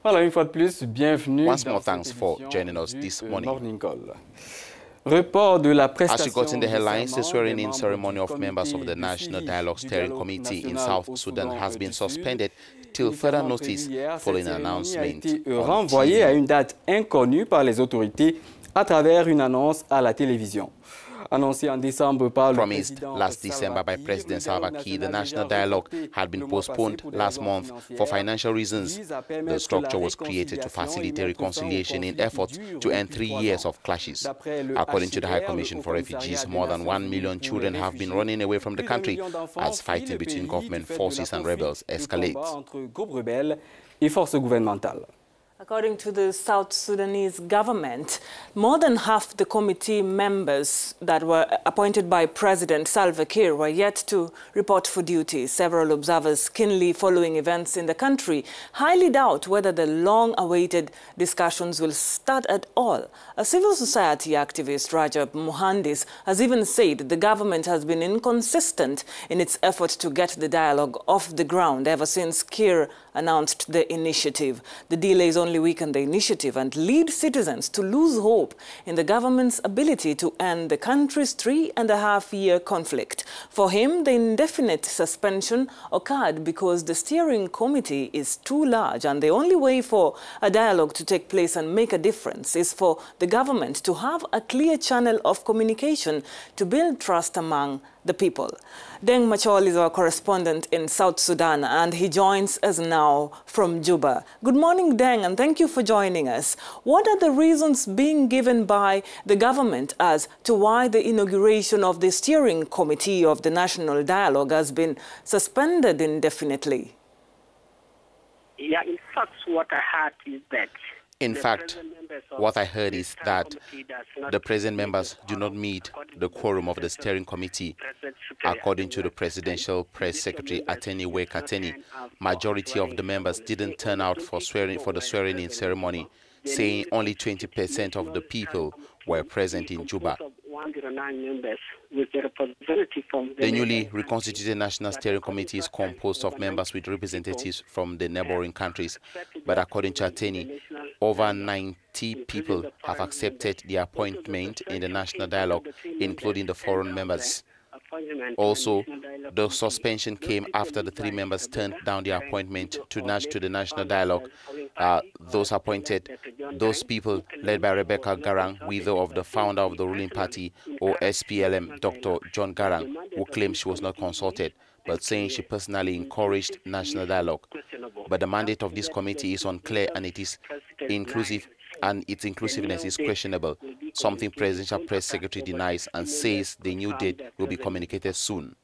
Voilà, une fois de plus, bienvenue Once dans more, cette thanks for édition joining us du this morning. Morning Call. Report de la As you prestation got in the de headlines, the serment des swearing-in membres ceremony du of members of comité the de National suivi Dialogue du Steering dialogue Committee in national South au Sudan Soudan has been du Sud. suspended till further Initialement prévue notice hier, cette following an cérémonie a announcement été on renvoyée à TV. une date inconnue par les autorités à travers une annonce à la télévision. Annoncé en décembre par le Promised président last December by President Salva Kiir, the national dialogue had been postponed last month for financial reasons. The structure was created to facilitate reconciliation in efforts to end 3 years of clashes. According to the High Commission for Refugees, more than 1 million children have been running away from the country as fighting between government forces and rebels escalates. According to the South Sudanese government, more than half the committee members that were appointed by President Salva Kiir were yet to report for duty. Several observers keenly following events in the country highly doubt whether the long-awaited discussions will start at all. A civil society activist, Rajab Muhandis, has even said the government has been inconsistent in its effort to get the dialogue off the ground ever since Kiir announced the initiative. The delays only weaken the initiative and lead citizens to lose hope in the government's ability to end the country's 3.5-year conflict. For him, the indefinite suspension occurred because the steering committee is too large, and the only way for a dialogue to take place and make a difference is for the government to have a clear channel of communication to build trust among the people. Deng Machol is our correspondent in South Sudan, and he joins us now from Juba. Good morning, Deng, and thank you for joining us. What are the reasons being given by the government as to why the inauguration of the steering committee of the National Dialogue has been suspended indefinitely? Yeah, in fact, what I heard is that what I heard is that the present members do not meet the quorum of the steering committee. According to the presidential press secretary, Ateni Wek Ateni, majority of the members didn't turn out for the swearing-in ceremony, saying only 20% of the people were present in Juba. The newly reconstituted National Steering Committee is composed of members with representatives from the neighboring countries. But according to Ateni, over 90 people have accepted the appointment in the National Dialogue, including the foreign members. Also, the suspension came after the 3 members turned down the appointment to the National Dialogue. Those appointed, those people led by Rebecca Garang, widow of the founder of the ruling party, or SPLM, Dr. John Garang, who claimed she was not consulted, but saying she personally encouraged national dialogue. But the mandate of this committee is unclear, and it is inclusive, and its inclusiveness is questionable, something Presidential Press Secretary denies and says the new date will be communicated soon.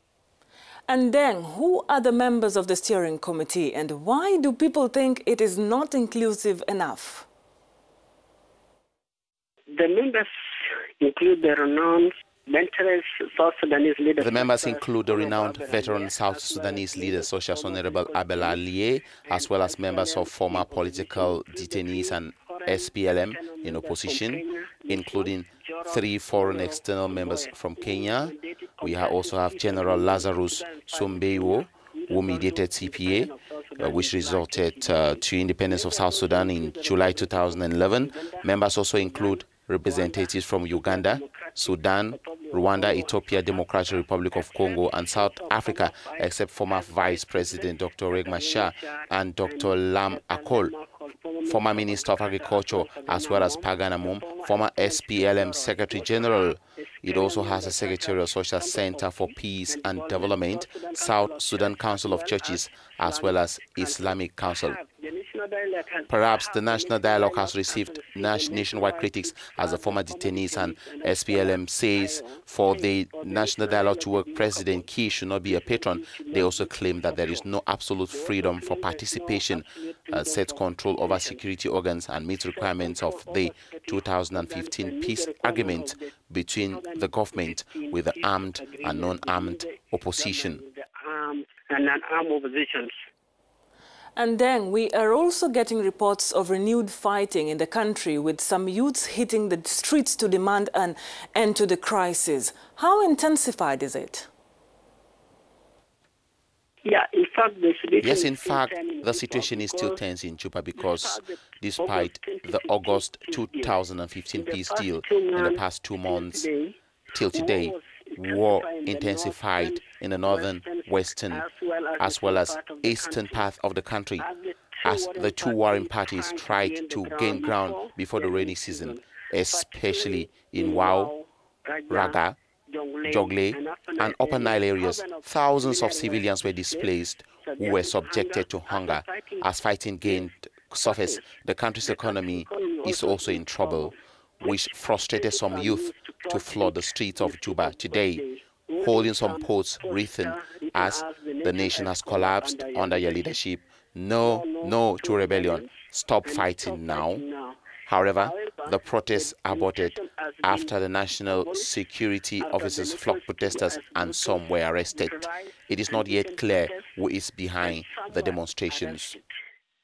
And then, who are the members of the steering committee, and why do people think it is not inclusive enough? The members include the renowned South Sudanese leaders. The members include the renowned veteran South Sudanese leader, such as Honorable Abel Aliye, as well as members of former political detainees and SPLM in opposition, including 3 foreign external members from Kenya. We also have General Lazarus Sombeiwo, who mediated CPA, which resulted to independence of South Sudan in July 2011. Members also include representatives from Uganda, Sudan, Rwanda, Ethiopia, Democratic Republic of Congo, and South Africa, except former Vice President Dr. Riek Machar and Dr. Lam Akol, former Minister of Agriculture, as well as Pagan Amum, former SPLM Secretary General. It also has a secretariat such as Center for Peace and Development, South Sudan Council of Churches, as well as Islamic Council. Perhaps the National Dialogue has received nationwide critics, as the former detainees and SPLM says for the National Dialogue to work, President Kiir should not be a patron. They also claim that there is no absolute freedom for participation, sets control over security organs, and meets requirements of the 2015 peace agreement between the government with the armed and non-armed opposition. And then we are also getting reports of renewed fighting in the country, with some youths hitting the streets to demand an end to the crisis. How intensified is it? Yeah, in fact, the situation Yes, in fact, the situation is still tense in Juba because despite the August 2015 peace deal in the past 2 months till today, war intensified in the northern, western, as well as eastern part of the country as the two warring parties tried to gain ground before the rainy season, especially in Wau, Raga, Jonglei, and Upper Nile areas. Thousands of civilians were displaced who were subjected to hunger. As fighting gained surface, the country's economy is also in trouble, which frustrated some youth to flood the streets of Juba today, holding some posts written as the nation has collapsed under your leadership. No, no to rebellion. Stop fighting now. However, the protests aborted after the national security officers flogged protesters and some were arrested. It is not yet clear who is behind the demonstrations.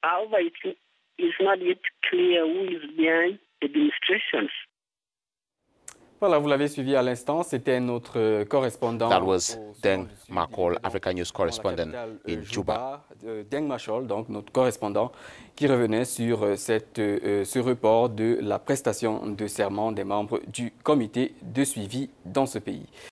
However, it is not yet clear who is behind the demonstrations. Voilà, vous l'avez suivi à l'instant, c'était notre correspondant. That was Deng Machol, Africanews correspondent in Juba. Deng Machol, donc notre correspondant, qui revenait sur ce report de la prestation de serment des membres du comité de suivi dans ce pays.